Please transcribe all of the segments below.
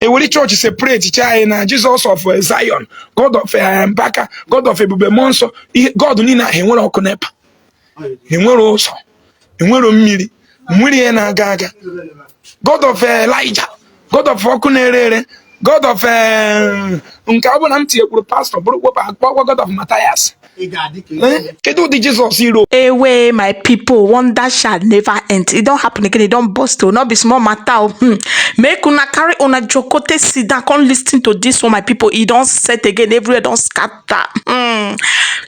Eweli church separate China, Jesus of Zion, God of Mbaka, God of Ebube Monso, God nina he nwere ọkụ nepa. He nwere ụzọ, he nwere mmiri, mmiri na-aga aga. God of Elijah, God of ọkụ na-ere, God of nke ọ bụ na m tinyekwuru pastor bụrụ God of Mathias. Kedu the Jesus hero? Away, my people, wonder shall never end. It don't happen again, it don't bust to not be small matter. Make una carry una jokote sit down, come listen to this one, my people. It don't set again, everywhere don't scatter.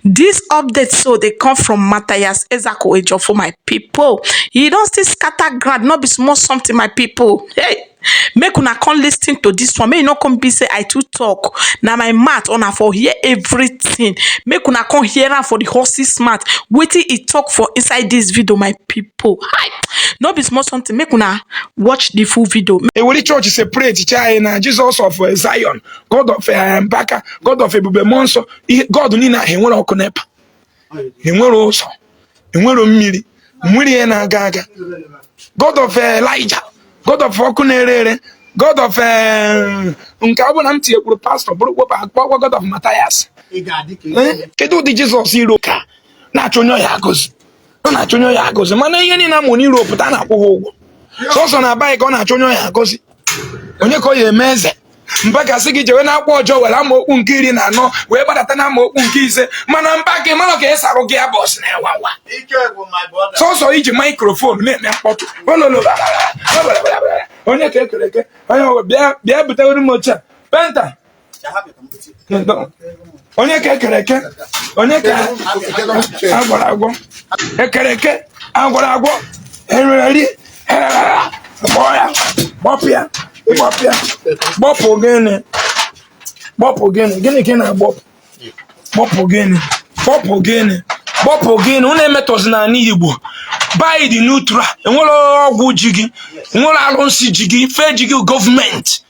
This update so they come from Mathias Ezeaku Ejiofor, my people. He don't still scatter ground, not be small something, my people. Hey. Make una come listen to this one. May you not come be say I too talk. Now my mouth on for hear everything. Make una come hear am for the horse's mouth. Wetin he talk for inside this video, my people. Hi. Not be small something. Make una watch the full video. Eweli church separate China, Jesus of Zion, God of Mbaka, God of Ebube Monso, God nina he nwere ọkụ nepa. He nwere ụzọ, he nwere mmiri, mmiri na-aga aga. God of Elijah, God of ọkụ na-ere, God of nke ọ bụ na m tinyekwuru pastor bụrụ God of Mathias. Kedu ụdị Jesus hero ka na-achọ onye ya agọzi? Ọ na-achọ onye ya agọzi, mana ihe niile amụ n'Europe ta na-akwụ ha ụgwọ. Sọsọ na baị ka ọ na-achọ onye ya agọzi. Onye ka ọ ya eme eze? Mbaka sị gị jewe na-akwa ọjọọ were amaokwu nke 14 wee gbadata na amaokwu nke 5 mana mbaka mara ka esi arụ gị ya bọs na ewawa sọsọ iji maikrofonu na-eme mkpọtụ onye ka ekere eke onye bịa butewere m oche penta onye ka ekere eke onye ka agwara agwọ ekere eke agwara agwọ ereri gbọpịa gbọpụ gịnị gịnị ka ị na-agbọpụ gbọpụ gịnị unu emetọzi na Igbo buy the neutral enwere ọgwụ ji gị enwere arụsị ji gị fe ji gị gọọmenti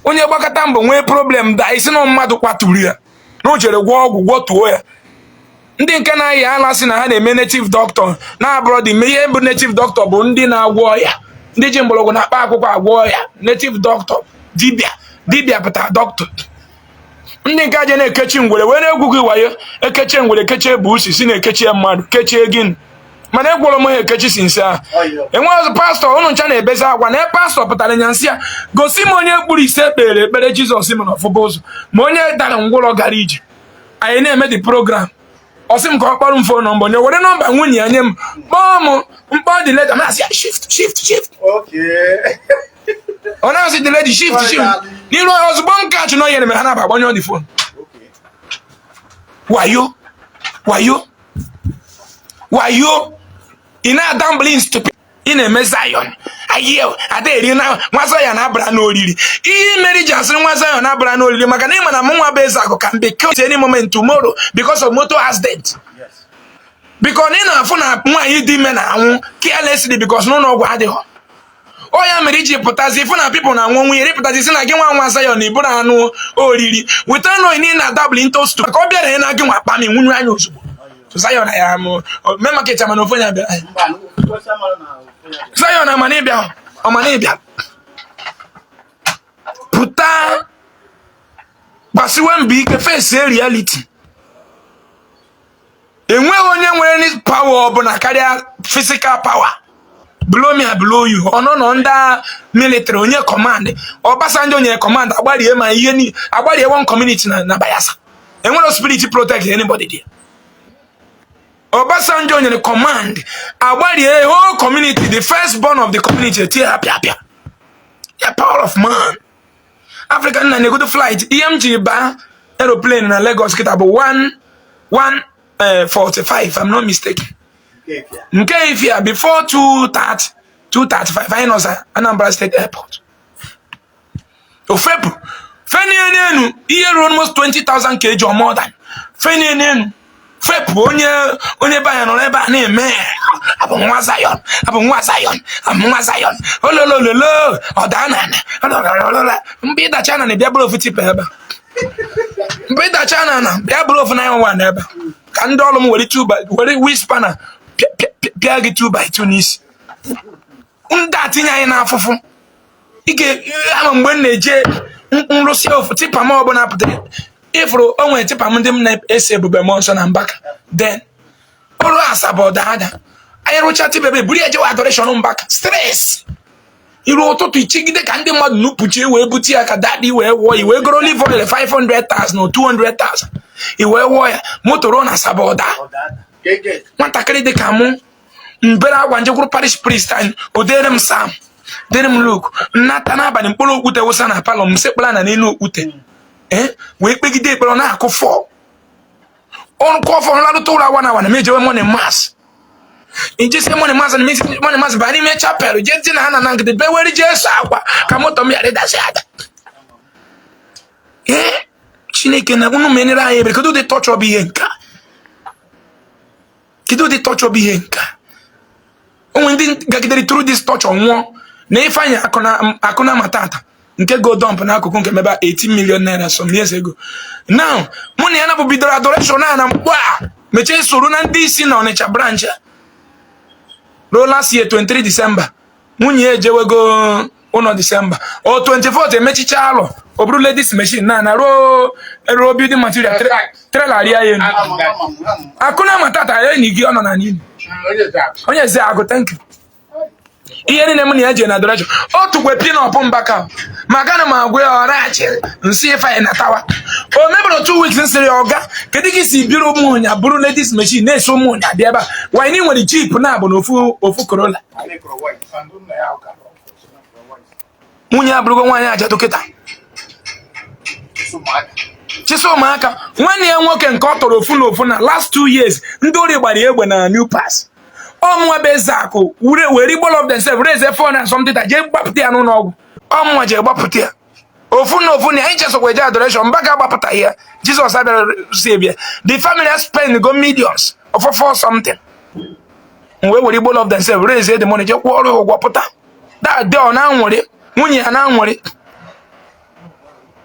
onye gbakọta mbọ nwee problem da isi na mmadụ kwaturu ya na o jere gwọọ ọgwụ gwọtuo ya ndị nke na-ayị ala sị na ha na-eme native doctor na-abụrụ dị ihe bụ native doctor bụ ndị na-agwọ ya ndị ji mgbọrọgwụ na akpa akwụkwọ agwọ ya native doctor dibịa pụtara doctor ndị nke aje na-ekechi ngwere wee na-egwu gị wayo ekechie ngwere kechie bụ usi si na-ekechie mmadụ kechie gịnị mana egwọrọ m ha ekechi si nsị ahụ enweghị pastọ ụnụ ncha na-ebezi agwa na pastọ pụtara nya nsị ya gosi m onye kpuru ise kpere ekpere Jizọs mere ọfụba ụzọ ma onye dara ngwụrọ gara ije anyị na-eme the program ọ sị m ka ọ kpọrọ m fon nọmba nye were nọmba nwunye ya nye m kpọọ m mkpọ dị leda masị ya shift ọ na-asị dị ledi shift n'iru ozugbo m ka achụ na onye na-eme ha na-aba agbanye dị fon wayo ị na-ada mblin stupid ị na-eme Zion ayị ada eri na nwa Zion na-abara n'oriri ihe mere ji asịrị nwa Zion na-abara n'oriri maka na ịma na m nwa bụ Ezeaku can be killed any moment tomorrow because of motor accident because ị na-afụ na nwaanyị dị ime na-anwụ carelessly because n'ụlọ ọgwụ adịghị o ya mere iji pụtazi ịfụ na people na-anwụ nwunye rịpụtazi si na gị nwa Zion iburu anụ oriri weta nọ ị na double toast ka ọ bịara na gị nwa kpami nwunye anya ozugbo Zion ya m me market ama na ofu nya bịa Zion ama na ịbịa pụta gbasiwe mbọ ike face reality enweghị onye nwere any power ọbụla karịa physical power blow me I blow you ọnọ ndị military onye command Obasanjo nyere command agbarie ma ihe ni agbarie one community na Bayelsa enwere spirit protect anybody there Obasanjo nyere command agbarie whole community the first born of the community tie apia the power of man African na go flight EMG ba aeroplane na Lagos kita bụ 1:45 if I'm not mistaken nke ifia before 2:35 I know Anambra State Airport ofepu fenienenu ihe almost 20,000 kg or more than fenienenu fepu onye banya nọ ebe a na-eme abụ nwa Zion ololololo ọdana mgbe ịdacha na bịa bụrụ ofu tipe ebe mgbe ịdacha na bịa bụrụ ofu 911 ebe ka ndị ọrụ m were whisper na pịa gị 2x2 n'isi ndị atinye anyị n'afụfụ ike ama mgbe m na-eje nrụsị ofu tipa m ọbụla pụtara ifuru o nwere tipa m ndị m na-esi ebube mmụọ nsọ na Mbaka then ọrụ asaba ọdada anyị rụcha tipa ebe buru ejewe adoration Mbaka stress iru ụtụtụ ichigide ka ndị mmadụ nupụchi wee bute ya ka daddy wee wụọ i wee goro olive oil 500,000 na 200,000 i wee wụọ ya moto ruo na asaba ọda nwatakịrị dị ka mụ mbere agwa njekwuru parish priest anyị odere m sam dere m Luke nnata n'abalị mkpụrụ okwute wụsa na palọ m sekpala na n'elu okwute wee kpegide ekpere ọ na-akụ fọ ọrụ kọfọ nlarụta ụra awa na awa na mejewe morning mass ijesi morning mass ba n'ime chapel je dị na ha na ngide beweri jesu akwa ka moto m yara ịdasị ada Chineke na unu menere anyị ebere kedu dị tọchọ bụ ihe nka kedu dị tọchọ bụ ihe nka onwe ndị gagidere through this torture nwụọ na Ifeanyi akụna matata nke go dump n'akụkụ nke mebe 18 million naira some years ago now mụ na ya na bụ bidoro adoration na mkpọ a mechie soro na ndị isi na Ọnịcha branch ruo last year 23 December nwunye ejewego ụlọ December o 24th emechicha alụ ọ bụrụ ladies machine na ruo building material trailer ria ya akụna matata ya enyi gị ọ nọ na n'ili onye Ezeaku thank you ihe niile m na eje na adoration otu kwe pin up Mbaka maka na m agwa ya ọrachi nsị Ifeanyi na tawa o mebere 2 weeks nsịrị ọga kedu ka isi biro ụmụ ụnya bụrụ ladies machine na-eso ụmụ ụnya bịa ebe a wanyị nwere jeep na-abụ na ofu Corolla nwunye abụrụgo nwaanyị ajadu kịta Chisomaka nwanne ya nwoke nke ọ tọrọ ofu na ofu na last 2 years ndị ori gbara egbe na New Pass ọmụnwa bụ Ezeaku were ball of themselves raise 400 something ta jee gbapụta ya n'ụlọ ọgwụ ọmụnwa jee gbapụta ya ofu na ofu na anyị chesokwa eje adoration Mbaka gbapụta ya Jizọs abịara si ebia the family spend go millions of 4 something wee were ball of themselves raise the money jee kwụọ ọrụ ụgwọ pụta that day ọ na-anwụrị nwunye ya na-anwụrị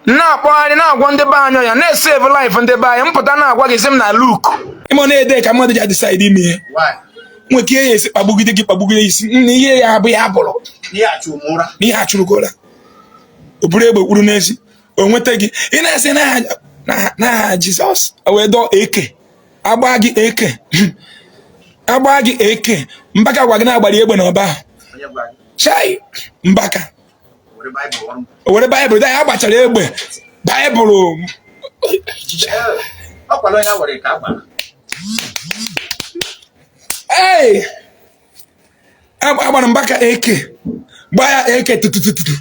na-akpọgharị na-agwọ ndị be anya ya na-esave life ndị be anyị mpụta na-agwa gị sị m na Luke ịmụ na-ede ka mmadụ ji decide ime ihe nweke ya esi kpagbugide gị kpagbugide isi ihe ya abụ ya bụrụ ihe achụrụgora o buru egbe kwuru n'ezi o nweta gị ị na-esi n'aha Jizọs wee dọọ eke agba gị eke Mbaka gwa gị na-agbara egbe n'ọba chai Mbaka o were Baịbụl da ya gbachara egbe Baịbụl agbara Mbaka eke gba ya eke tutututu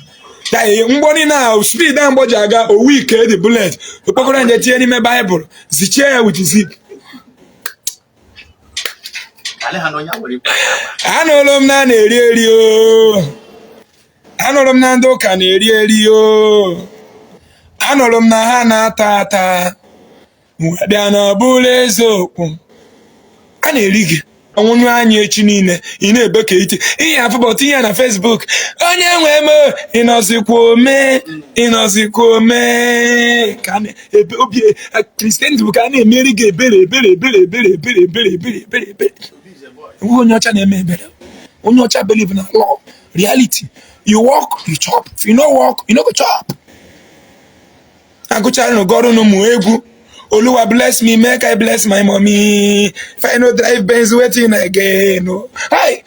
mgbọ niile a speed a mgbọ ji aga owu ike dị bullet okpokoro nje tinye n'ime Baịbụl zichie ya with zip anụrụ m na na-eri eri o anụrụ m na ndị ụka na-eri eri o anụrụ m na ha na-ata ata bịa na ọ bụrụ eziokwu a na-eri gị ọnwụnụ anyị echi niile ị na-ebe ka iti ihe afụbọt ihe na Facebook onye nwe m ịnọzikwa ome ka obi Kristianity bụ ka a na-emeri gị ebere enweghị onye ọcha na-eme ebere onye ọcha believe na law reality you work you chop if you no work you no go chop agụchara n'ụgọrụ n'ụmụ egwu Oluwa bless me, make I bless my mommy. If I no drive Benz, waiting again. Hi,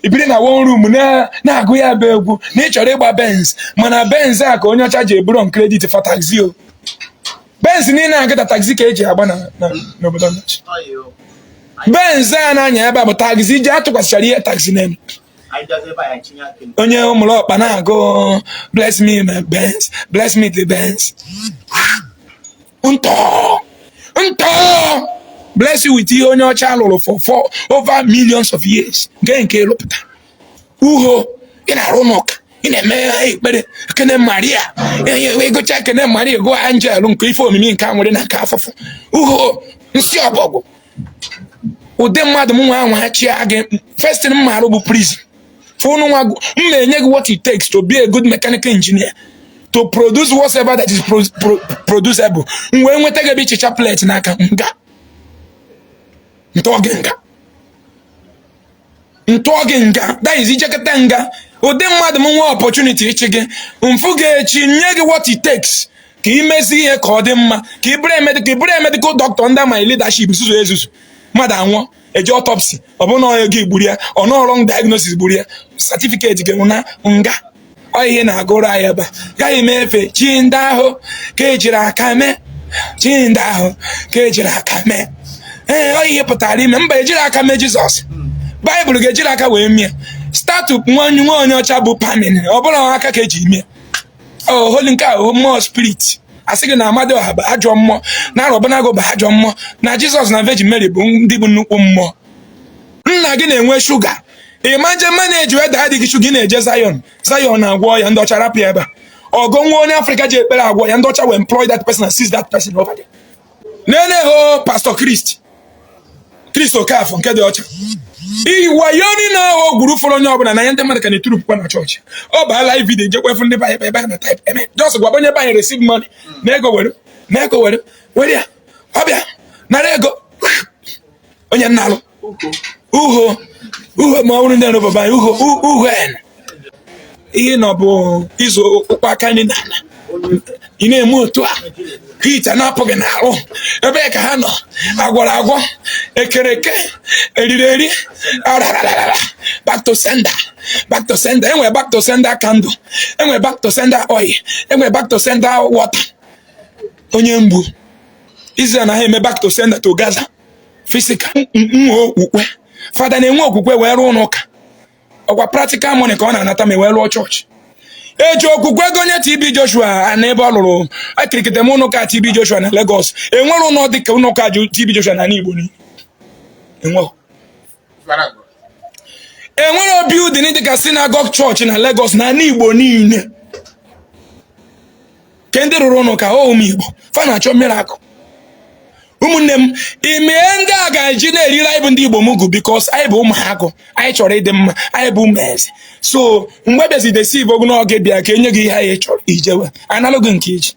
ibiri na one room na agụ ya bụ egwu na ịchọrọ ịgba Benz mana Benz a ka onye ọcha ji eburu on credit for taxi o. Benz niile agata taxi ka eji agba n'obodo nnachi. Benz a na-anya ebe a bụ taxi ji atụkwasịchara ihe taxi n'elu. Onye ụmụrụ ọkpa na-agụ bless me my Benz, bless me the Benz. Unto bless you with ihe onye ọcha lụrụ for over millions of years nke lụpụta uho ị na-arụ n'ụka ị na-eme ekpere Ekene Maria egocha Ekene Maria go angel nke ife omimi nke anwere na nke afọfọ uho nsị ọbọgwụ ụdị mmadụ m nwa anwa achịa gị first thing m marụ bụ prison funu nwa m na-enye gị what it takes to be a good mechanical engineer to produce whatever that is producible. When we take a bit of plate n'aka nga ntọgị nga that is ijekata nga ụdị mmadụ m nwee opportunity ịchị gị mfu ga-echi nye gị what it takes ka imezi ihe ka ọ dị mma ka ị bụrụ medical doctor under my leadership zuzu ezuzu mmadụ anwụọ eji autopsy ọ bụrụ na onye gị gburu ya ọ nọ wrong diagnosis gburu ya certificate gị na nga ọ ihe na-agụrụ anyị ebe a gaghị m efe chi ndị ahụ ka ejiri aka mee chi ndị ahụ ka ejiri aka mee ọ ihe pụtara ime mba ejiri aka mee Jizọs Baịbụl ga-ejiri aka wee mie statut nwa onye ọcha bụ pamin ọ bụrụ aka ka eji mie holy nke ahụ mmụọ spirit asị gị na Amadioha bụ ajọ mmụọ na Arọbanago bụ ajọ mmụọ na Jizọs na Virgin Mary bụ ndị bụ nnukwu mmụọ nna gị na-enwe shuga ịmaje maneji weda adịghị shuga ị na-eje Zion na-agwọ ya ndị ọcha rapụ ya ebe a ọgọ nwa onye Afrịka ji ekpere agwọ ya ndị ọcha will employ that person and seize that person over there. Nene Pastor Christ Okafọ nke dị ọcha iwayo ni na o gburu fọrọ onye ọbụla na ya ndị mmadụ ka na-eturupụkwa na chọọchị ọ bụ live video jekwefu ndị banye ebe na type eme just gwa onye banye receive money na ego were ya ọbịa nara ego onye nnalụ uho ma ọ bụrụ ndị ọrụ baba uho ihe nọ bụ izu ụkwụ aka ndị n'ala ị na-eme otu a hita na-apụghị n'ahụ ebe ka ha nọ agwọrọ agwọ ekereke eriri back to sender enwe back to sender candle enwe back to sender oil enwe back to sender water onye mgbu Israel na ha eme back to sender to Gaza physical nwe okwukwe fada na-enwe okwukwe wee rụọ ụlọ ụka ọkwa practical money ka ọ na-anata ma wee rụọ chọọchị eji okwukwe gonye TB Joshua na ebe ọ lụrụ akirikite m ụnụka TB Joshua na Lagos enwere ụlọ dịka ụnụka TB Joshua na Igbo niile enwere building dịka synagogue church na Lagos na Igbo niile ke ndị rụrụ ụnụka ụmụ Igbo fa na-achọ miracle ụmụnne m ime ndị a ga-eji na-eriri anyị bụ ndị Igbo mugu because anyị bụ ụmụ agụ anyị chọrọ ịdị mma anyị bụ ụmụ eze so mgbe bezi deceive ogo n'oge bịa ka enye gị ihe anyị chọrọ ijewe analogu nke iji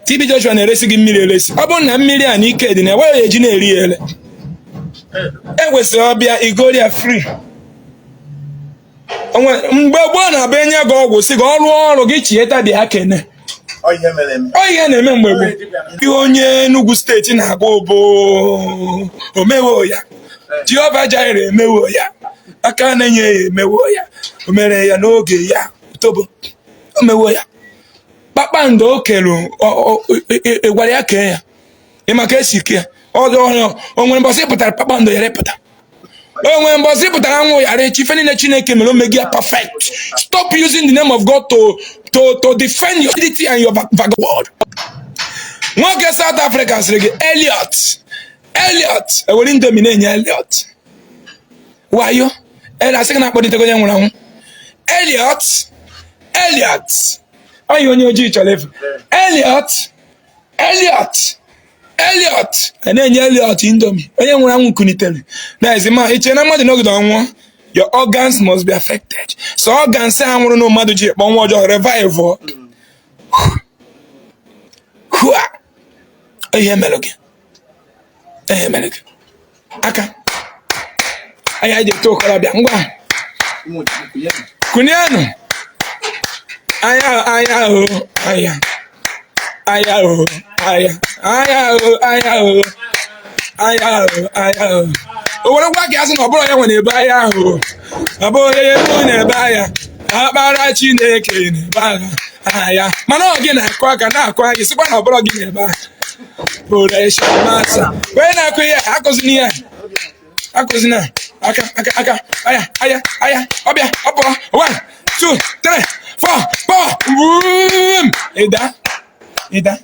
TB Joshua na-eresi gị mmiri eresi ọ bụrụ na mmiri a na ike dị na enweghị eji na-eri ya ele ekwesịrị ọbịa igoria free mgbe gboo na-abịa enye gị ọgwụ si gị ọrụ ọrụ gị chieta dị akene ọ ihe na-eme mgbe gboo ihe onye Enugu steeti na-agba obo omewo ya Jehova Jaire emewo ya aka na-enye ya emewo ya o mere ya n'oge ya tobo omewo ya kpakpando o kere gwara ya kee ya ịmaka esi ke ya onwere mbọsị pụtara kpakpando ya repụta onwere mbọsị pụtara anwụ ya rechi ife niile Chineke mere omegi ya perfect. Stop using the name of God to defend your identity and your vagabond. Nwoke South Africa sịrị gị Elliot ewere indomi na-enye Elliot wayo asị gị na-akpọlitego onye nwụrụ anwụ Elliot onye onye ojii chọrọ efu Elliot na-enye Elliot indomi onye nwụrụ anwụ kunitere na ezima iche na mmadụ n'oge ọnwụọ your organs must be affected. So organs a nwụrụ na mmadụ ji ekpọ nwa ọjọọ revival ihe mere gị aka anya ji eto okorobịa ngwa kunianụ o were gwa gị asị na ọ bụrụ onye nwe na-ebe ahịa ahụ ọ bụ onye ebu na-ebe ahịa akpara Chineke na-ebe ahịa mana ọ gị na-akụ aka na-akụ aka sịkwa na ọ bụrụ gị na-ebe ahịa Adoration masa onye na-akụ ihe akụzina aka aya ọbịa ọpụọ 1 2 3 4 ịda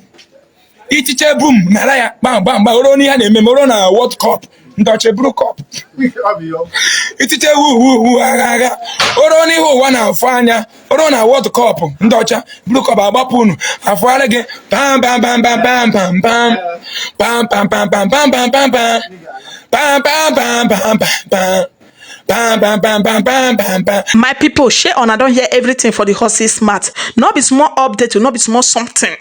ichiche bum nara ya gbam oro n'ihe na-eme moro na World Cup ndị ọcha buru kọp ichiche wu agha oro n'ihe ụwa na-afụ anya oro na World Cup ndị ọcha buru kọp agbapụ unu afụara gị pam my people, share on. I don't hear everything for the horses smart. Not be small update, not be small something.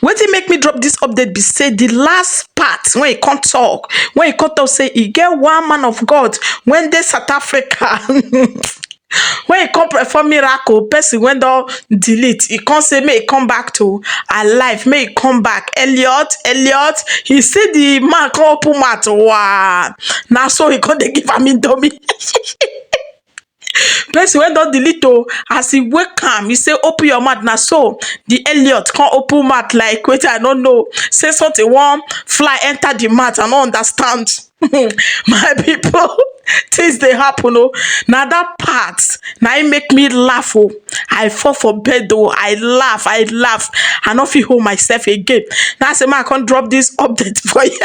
Wetin make me drop this update be say the last part when he can't talk, say he get one man of God when they South Africa. When he come perform miracle, person when don delete, he come say make he come back to alive, make he come back. Elliot, he see the man come open mouth. Wow, na so he come dey give am indomie. Person wey don delete o, as he wake am, he say open your mouth. Na so the Elliot come open mouth like wetin I no know. Say something wan fly enter the mouth, I no understand. My people, things dey happen o. Na that part na im make me laugh o. I fall for bed o, I laugh. I no fit hold myself again. Na say make I come drop this update for you.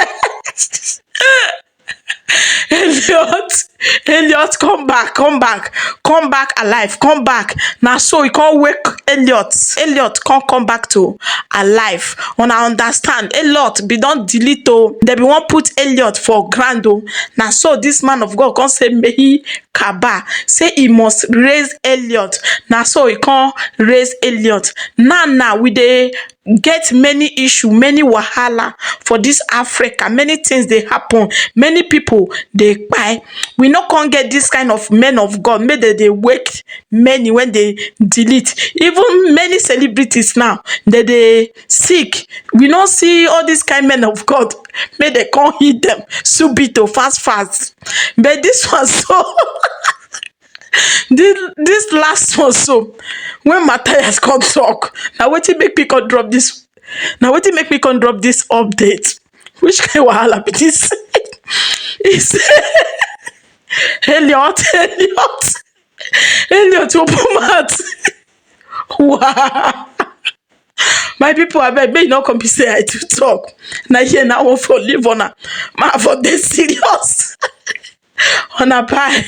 Elliot, come back alive, come back. Na so he come wake Elliot come back to alive. Una understand? Elliot be don delete o. Dem be wan put Elliot for ground o. Na so this man of God come say make he kaba, say he must raise Elliot. Na so he come raise Elliot. Now we dey get many issue, many wahala for this Africa. Many things dey happen, many people dey kpai. We no come get this kind of men of God, make dem dey wake many when they delete. Even many celebrities now, they dey sick. We no see all these kind men of God, make dem come heal them subito fast. But this one so this last one so, when Mathias come talk, na wetin make me come drop this, update. Which kind wahala be this? He say Elliot open mouth. Wow. My people, abeg make you no come be say I too talk. Na here na one for live una. Ma for dey serious. Una bye.